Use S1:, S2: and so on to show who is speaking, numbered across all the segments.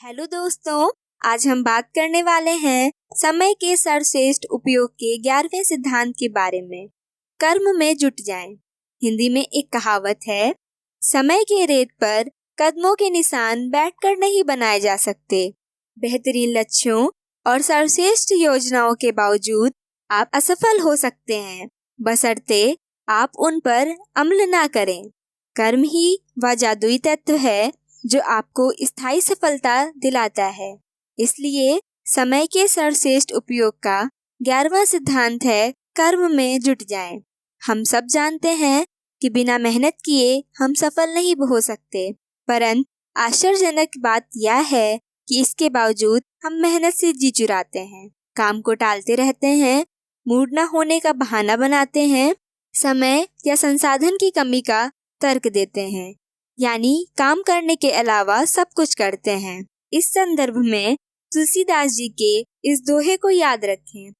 S1: Hello दोस्तों, आज हम बात करने वाले हैं समय के सर्वश्रेष्ठ उपयोग के 11वें सिद्धांत के बारे में। कर्म में जुट जाएं। हिंदी में एक कहावत है, समय के रेत पर कदमों के निशान बैठकर नहीं बनाए जा सकते। बेहतरीन लक्ष्यों और सर्वश्रेष्ठ योजनाओं के बावजूद आप असफल हो सकते हैं, बशर्ते आप उन पर अमल ना करें। कर्म ही वह जादुई तत्व है जो आपको स्थायी सफलता दिलाता है। इसलिए समय के सर्वश्रेष्ठ उपयोग का 11वां सिद्धांत है, कर्म में जुट जाएं। हम सब जानते हैं कि बिना मेहनत किए हम सफल नहीं हो सकते, परंतु आश्चर्यजनक बात यह है कि इसके बावजूद हम मेहनत से जी चुराते हैं, काम को टालते रहते हैं, मूड न होने का बहाना बनाते हैं, समय या संसाधन की कमी का तर्क देते हैं, यानी काम करने के अलावा सब कुछ करते हैं। इस संदर्भ में तुलसीदास जी के इस दोहे को याद रखें,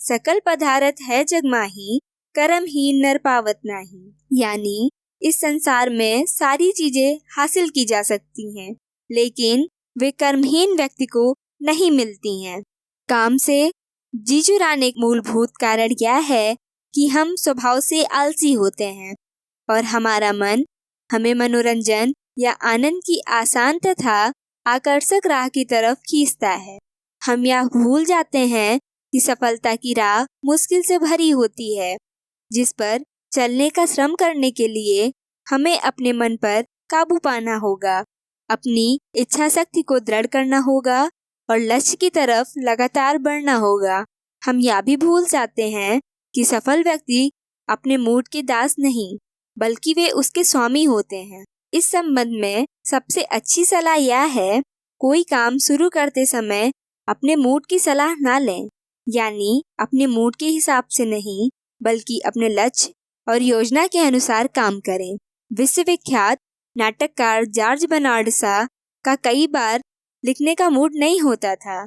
S1: सकल पदार्थ है जग माही, कर्महीन नर पावत नाही। यानी इस संसार में सारी चीजें हासिल की जा सकती हैं, लेकिन वे कर्महीन व्यक्ति को नहीं मिलती हैं। काम से जी चुराने का मूलभूत कारण यह है कि हम स्वभाव से आलसी होते हैं और हमारा मन हमें मनोरंजन या आनंद की आसान तथा आकर्षक राह की तरफ खींचता है। हम यह भूल जाते हैं कि सफलता की राह मुश्किल से भरी होती है, जिस पर चलने का श्रम करने के लिए हमें अपने मन पर काबू पाना होगा, अपनी इच्छा शक्ति को दृढ़ करना होगा और लक्ष्य की तरफ लगातार बढ़ना होगा। हम यह भी भूल जाते हैं कि सफल व्यक्ति अपने मूड के दास नहीं, बल्कि वे उसके स्वामी होते हैं। इस संबंध में सबसे अच्छी सलाह यह है, कोई काम शुरू करते समय अपने मूड की सलाह ना लें, यानी अपने मूड के हिसाब से नहीं, बल्कि अपने लक्ष्य और योजना के अनुसार काम करें। विश्वविख्यात नाटककार जॉर्ज बर्नार्ड शॉ का कई बार लिखने का मूड नहीं होता था,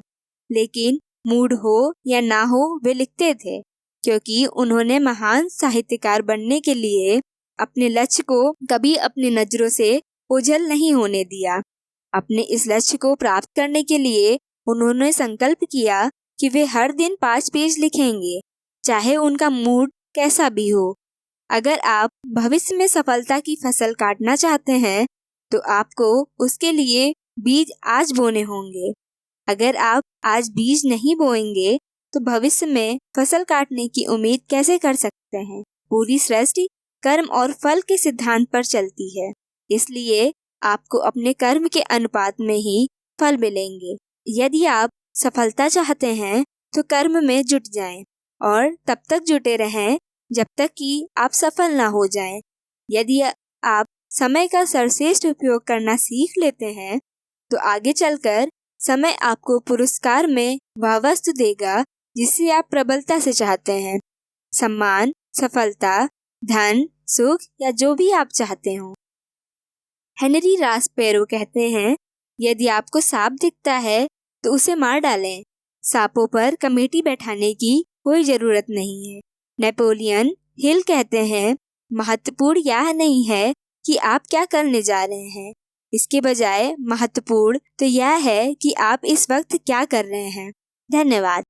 S1: लेकिन मूड हो या ना हो वे लिखते थे, क्योंकि उन्होंने महान साहित्यकार बनने के लिए अपने लक्ष्य को कभी अपनी नजरों से ओझल नहीं होने दिया। अपने इस लक्ष्य को प्राप्त करने के लिए उन्होंने संकल्प किया कि वे हर दिन 5 पेज लिखेंगे, चाहे उनका मूड कैसा भी हो। अगर आप भविष्य में सफलता की फसल काटना चाहते हैं, तो आपको उसके लिए बीज आज बोने होंगे। अगर आप आज बीज नहीं बोएंगे, तो भविष्य में फसल काटने की उम्मीद कैसे कर सकते हैं। पूरी सृष्टि कर्म और फल के सिद्धांत पर चलती है, इसलिए आपको अपने कर्म के अनुपात में ही फल मिलेंगे। यदि आप सफलता चाहते हैं तो कर्म में जुट जाएं और तब तक जुटे रहें जब तक कि आप सफल ना हो जाएं। यदि आप समय का सर्वश्रेष्ठ उपयोग करना सीख लेते हैं, तो आगे चलकर समय आपको पुरस्कार में वह वस्तु देगा जिसे आप प्रबलता से चाहते हैं, सम्मान, सफलता, धन, सुख या जो भी आप चाहते हो। हेनरी रास्पेरो कहते हैं, यदि आपको सांप दिखता है तो उसे मार डालें। सांपों पर कमेटी बैठाने की कोई जरूरत नहीं है। नेपोलियन हिल कहते हैं, महत्वपूर्ण यह नहीं है कि आप क्या करने जा रहे हैं, इसके बजाय महत्वपूर्ण तो यह है कि आप इस वक्त क्या कर रहे हैं। धन्यवाद।